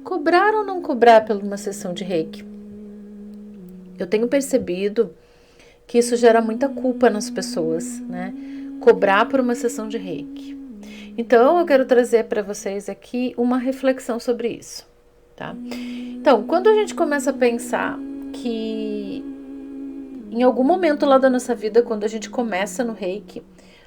cobrar ou não cobrar por uma sessão de reiki? Eu tenho percebido que isso gera muita culpa nas pessoas, né? Cobrar por uma sessão de reiki. Então, eu quero trazer para vocês aqui uma reflexão sobre isso, tá? Então, quando a gente começa a pensar que em algum momento lá da nossa vida, quando a gente começa no reiki,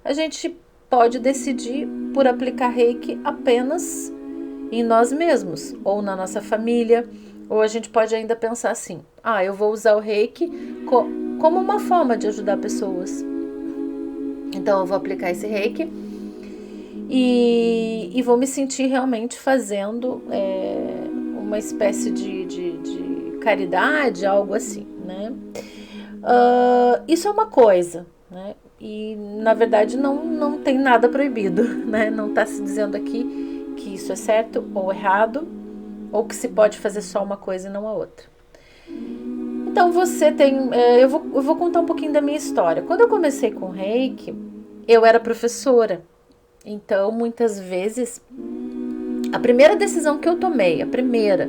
a gente pode decidir por aplicar reiki apenas em nós mesmos, ou na nossa família, ou a gente pode ainda pensar assim, eu vou usar o reiki como uma forma de ajudar pessoas. Então eu vou aplicar esse reiki e vou me sentir realmente fazendo uma espécie de caridade, algo assim, né? Isso é uma coisa, né? E na verdade não tem nada proibido, né? Não está se dizendo aqui que isso é certo ou errado, ou que se pode fazer só uma coisa e não a outra. Então você tem... Eu vou contar um pouquinho da minha história. Quando eu comecei com reiki, eu era professora. Então, muitas vezes, a primeira decisão que eu tomei, a primeira,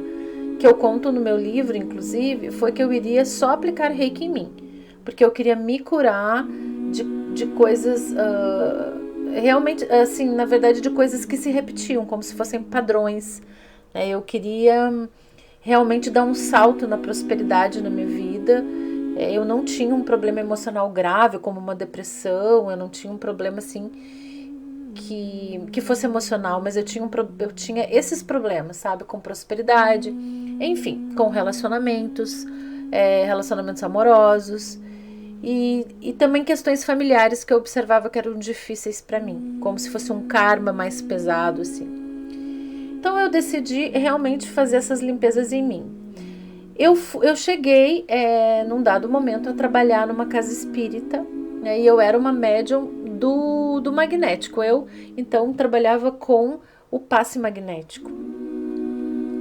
que eu conto no meu livro, inclusive, foi que eu iria só aplicar reiki em mim. Porque eu queria me curar de coisas... realmente, assim, na verdade, de coisas que se repetiam, como se fossem padrões. Eu queria realmente dar um salto na prosperidade na minha vida. Eu não tinha um problema emocional grave, como uma depressão, eu não tinha um problema, assim, que fosse emocional, mas eu tinha esses problemas, sabe? Com prosperidade, enfim, com relacionamentos amorosos. E também questões familiares que eu observava que eram difíceis para mim, como se fosse um karma mais pesado, assim. Então eu decidi realmente fazer essas limpezas em mim. Eu cheguei, num dado momento, a trabalhar numa casa espírita, né, e eu era uma médium do magnético. Eu, então, trabalhava com o passe magnético.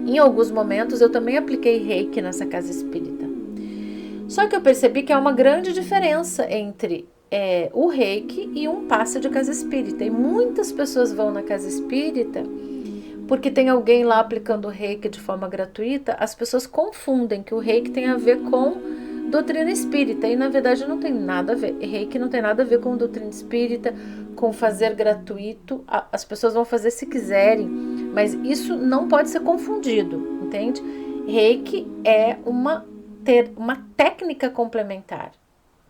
Em alguns momentos, eu também apliquei reiki nessa casa espírita. Só que eu percebi que há uma grande diferença entre o reiki e um passe de casa espírita. E muitas pessoas vão na casa espírita porque tem alguém lá aplicando o reiki de forma gratuita. As pessoas confundem que o reiki tem a ver com doutrina espírita. E na verdade não tem nada a ver. Reiki não tem nada a ver com doutrina espírita, com fazer gratuito. As pessoas vão fazer se quiserem, mas isso não pode ser confundido, entende? Reiki é uma técnica complementar,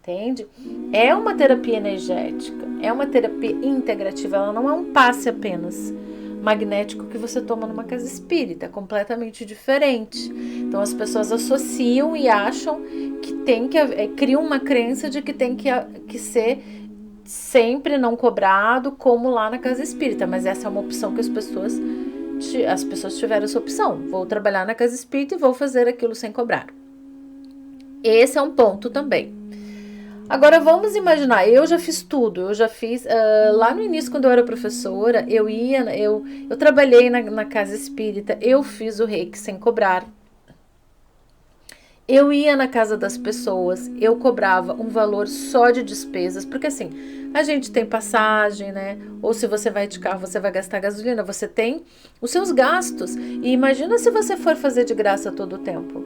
entende? É uma terapia energética, é uma terapia integrativa, ela não é um passe apenas magnético que você toma numa casa espírita, é completamente diferente. Então as pessoas associam e acham que tem que criam uma crença de que tem que ser sempre não cobrado como lá na casa espírita, mas essa é uma opção que as pessoas tiveram essa opção. Vou trabalhar na casa espírita e vou fazer aquilo sem cobrar. Esse é um ponto também. Agora vamos imaginar, eu já fiz tudo, eu já fiz, lá no início quando eu era professora, eu trabalhei na casa espírita, eu fiz o reiki sem cobrar. Eu ia na casa das pessoas, eu cobrava um valor só de despesas, porque assim, a gente tem passagem, né? Ou se você vai de carro, você vai gastar gasolina, você tem os seus gastos. E imagina se você for fazer de graça todo o tempo.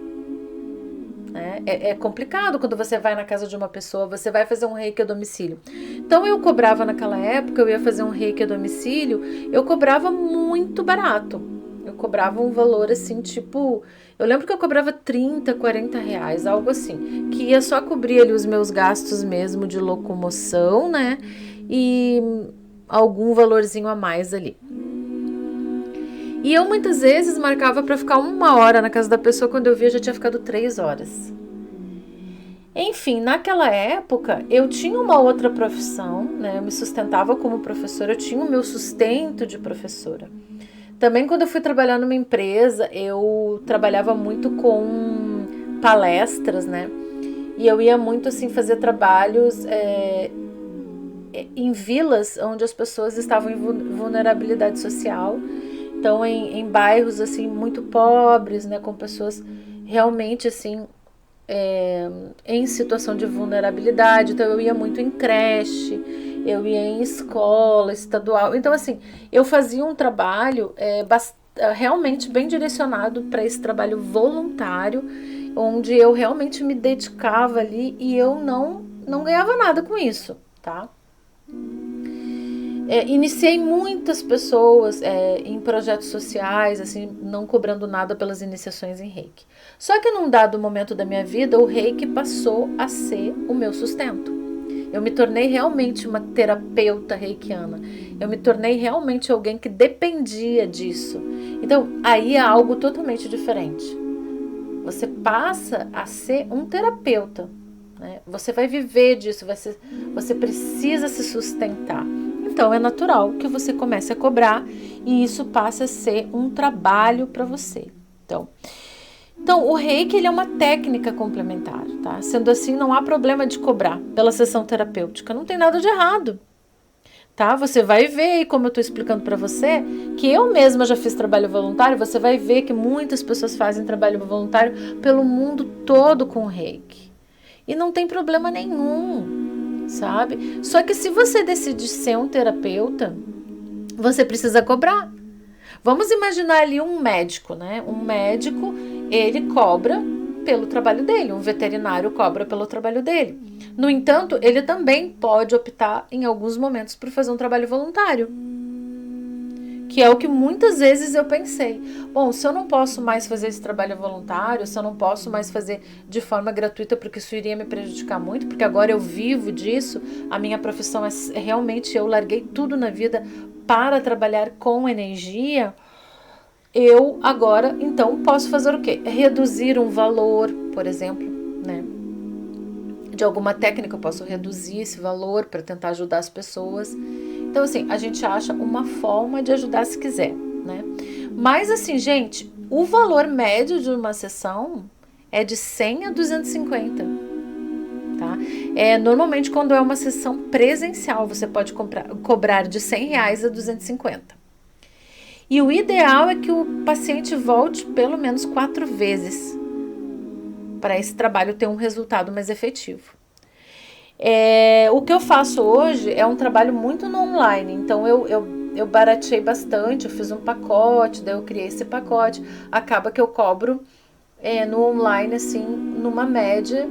É complicado quando você vai na casa de uma pessoa, você vai fazer um reiki a domicílio. Então eu cobrava naquela época, eu ia fazer um reiki a domicílio, eu cobrava muito barato. Eu cobrava um valor assim, tipo... Eu lembro que eu cobrava 30, 40 reais, algo assim. Que ia só cobrir ali os meus gastos mesmo de locomoção, né? E algum valorzinho a mais ali. E eu muitas vezes marcava para ficar 1 hora na casa da pessoa, quando eu via já tinha ficado 3 horas. Enfim, naquela época eu tinha uma outra profissão, né? Eu me sustentava como professora, eu tinha o meu sustento de professora. Também quando eu fui trabalhar numa empresa, eu trabalhava muito com palestras, né? E eu ia muito assim fazer trabalhos em vilas onde as pessoas estavam em vulnerabilidade social. Então, em bairros assim muito pobres, né, com pessoas realmente assim em situação de vulnerabilidade. Então, eu ia muito em creche, eu ia em escola estadual. Então, assim, eu fazia um trabalho realmente bem direcionado para esse trabalho voluntário, onde eu realmente me dedicava ali e eu não ganhava nada com isso, tá? Iniciei muitas pessoas em projetos sociais, assim, não cobrando nada pelas iniciações em Reiki. Só que num dado momento da minha vida, o Reiki passou a ser o meu sustento. Eu me tornei realmente uma terapeuta reikiana. Eu me tornei realmente alguém que dependia disso. Então, aí é algo totalmente diferente. Você passa a ser um terapeuta, né? Você vai viver disso, você precisa se sustentar. Então, é natural que você comece a cobrar e isso passe a ser um trabalho para você. Então, o Reiki ele é uma técnica complementar, tá? Sendo assim, não há problema de cobrar pela sessão terapêutica, não tem nada de errado, tá? Você vai ver, como eu estou explicando para você, que eu mesma já fiz trabalho voluntário, você vai ver que muitas pessoas fazem trabalho voluntário pelo mundo todo com o Reiki. E não tem problema nenhum, sabe? Só que se você decidir ser um terapeuta, você precisa cobrar. Vamos imaginar ali um médico, né? Um médico, ele cobra pelo trabalho dele, um veterinário cobra pelo trabalho dele. No entanto, ele também pode optar em alguns momentos por fazer um trabalho voluntário, que é o que muitas vezes eu pensei. Bom, se eu não posso mais fazer esse trabalho voluntário, se eu não posso mais fazer de forma gratuita, porque isso iria me prejudicar muito, porque agora eu vivo disso, a minha profissão é realmente, eu larguei tudo na vida para trabalhar com energia, eu agora, então, posso fazer o quê? Reduzir um valor, por exemplo, né? De alguma técnica eu posso reduzir esse valor para tentar ajudar as pessoas. Então, assim, a gente acha uma forma de ajudar se quiser, né? Mas, assim, gente, o valor médio de uma sessão é de 100 a 250, tá? Normalmente, quando é uma sessão presencial, você pode cobrar de R$100 a 250. E o ideal é que o paciente volte pelo menos 4 vezes para esse trabalho ter um resultado mais efetivo. O que eu faço hoje é um trabalho muito no online, então eu barateei bastante, eu fiz um pacote, daí eu criei esse pacote, acaba que eu cobro no online, assim, numa média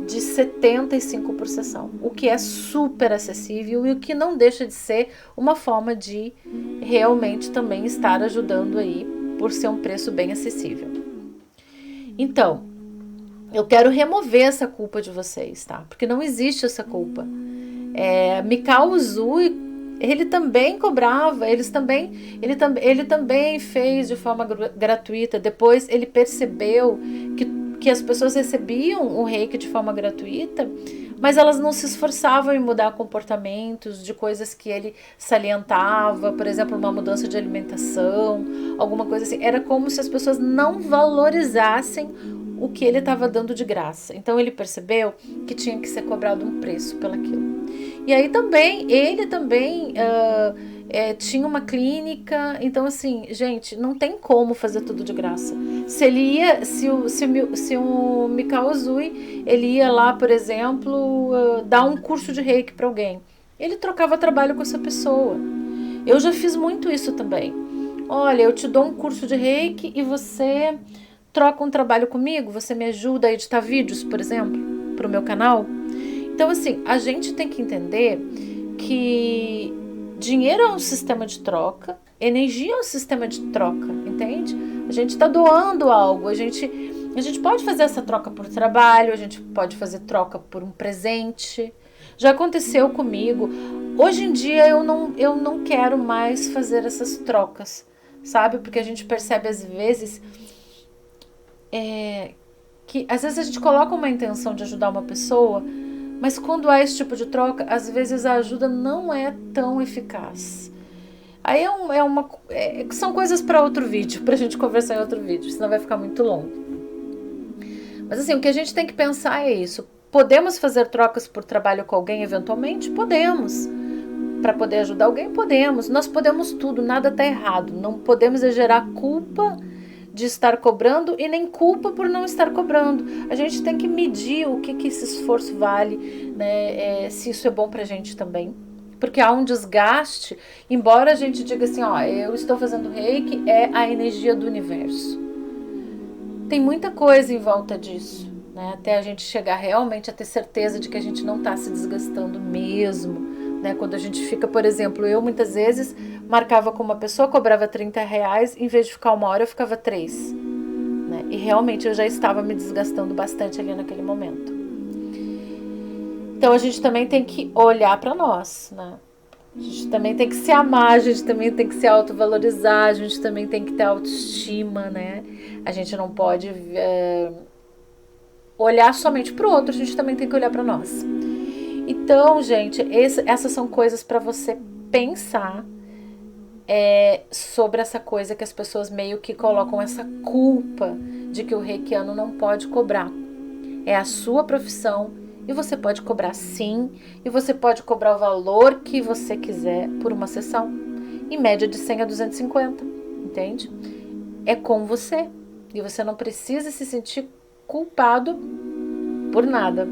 de 75 por sessão, o que é super acessível e o que não deixa de ser uma forma de realmente também estar ajudando aí por ser um preço bem acessível. Então, eu quero remover essa culpa de vocês, tá? Porque não existe essa culpa. Mikao Usui, ele também cobrava, ele também fez de forma gratuita. Depois ele percebeu que as pessoas recebiam o Reiki de forma gratuita, mas elas não se esforçavam em mudar comportamentos de coisas que ele salientava, por exemplo, uma mudança de alimentação, alguma coisa assim. Era como se as pessoas não valorizassem o que ele estava dando de graça. Então ele percebeu que tinha que ser cobrado um preço pelaquilo. E aí também, ele também tinha uma clínica. Então assim, gente, não tem como fazer tudo de graça. Se o Mikao Usui, ele ia lá, por exemplo, dar um curso de Reiki para alguém, ele trocava trabalho com essa pessoa. Eu já fiz muito isso também. Olha, eu te dou um curso de Reiki e você troca um trabalho comigo, você me ajuda a editar vídeos, por exemplo, para o meu canal. Então, assim, a gente tem que entender que dinheiro é um sistema de troca, energia é um sistema de troca, entende? A gente está doando algo, a gente pode fazer essa troca por trabalho, a gente pode fazer troca por um presente. Já aconteceu comigo. Hoje em dia eu não quero mais fazer essas trocas, sabe? Porque a gente percebe às vezes que às vezes a gente coloca uma intenção de ajudar uma pessoa, mas quando há esse tipo de troca, às vezes a ajuda não é tão eficaz. Aí são coisas para outro vídeo, para a gente conversar em outro vídeo, senão vai ficar muito longo. Mas assim, o que a gente tem que pensar é isso. Podemos fazer trocas por trabalho com alguém eventualmente? Podemos. Para poder ajudar alguém? Podemos. Nós podemos tudo, nada está errado. Não podemos gerar culpa de estar cobrando e nem culpa por não estar cobrando. A gente tem que medir o que esse esforço vale, né? Se isso é bom pra gente também. porque há um desgaste, embora a gente diga assim, ó, eu estou fazendo reiki, é a energia do universo. Tem muita coisa em volta disso, né? Até a gente chegar realmente a ter certeza de que a gente não está se desgastando mesmo, né? Quando a gente fica, por exemplo, eu muitas vezes marcava com uma pessoa, cobrava R$30, em vez de ficar 1 hora eu ficava 3, né? E realmente eu já estava me desgastando bastante ali naquele momento. Então a gente também tem que olhar para nós, né? A gente também tem que se amar, a gente também tem que se autovalorizar, a gente também tem que ter autoestima, né? A gente não pode olhar somente para o outro, a gente também tem que olhar para nós. Então, gente, essas são coisas para você pensar sobre essa coisa que as pessoas meio que colocam essa culpa de que o reikiano não pode cobrar. É a sua profissão e você pode cobrar sim, e você pode cobrar o valor que você quiser por uma sessão, em média de 100 a 250, entende? É com você e você não precisa se sentir culpado por nada.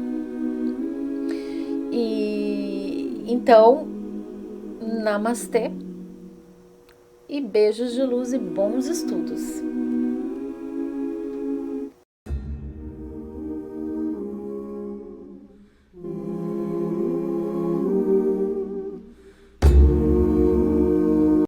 E então, namastê e beijos de luz e bons estudos.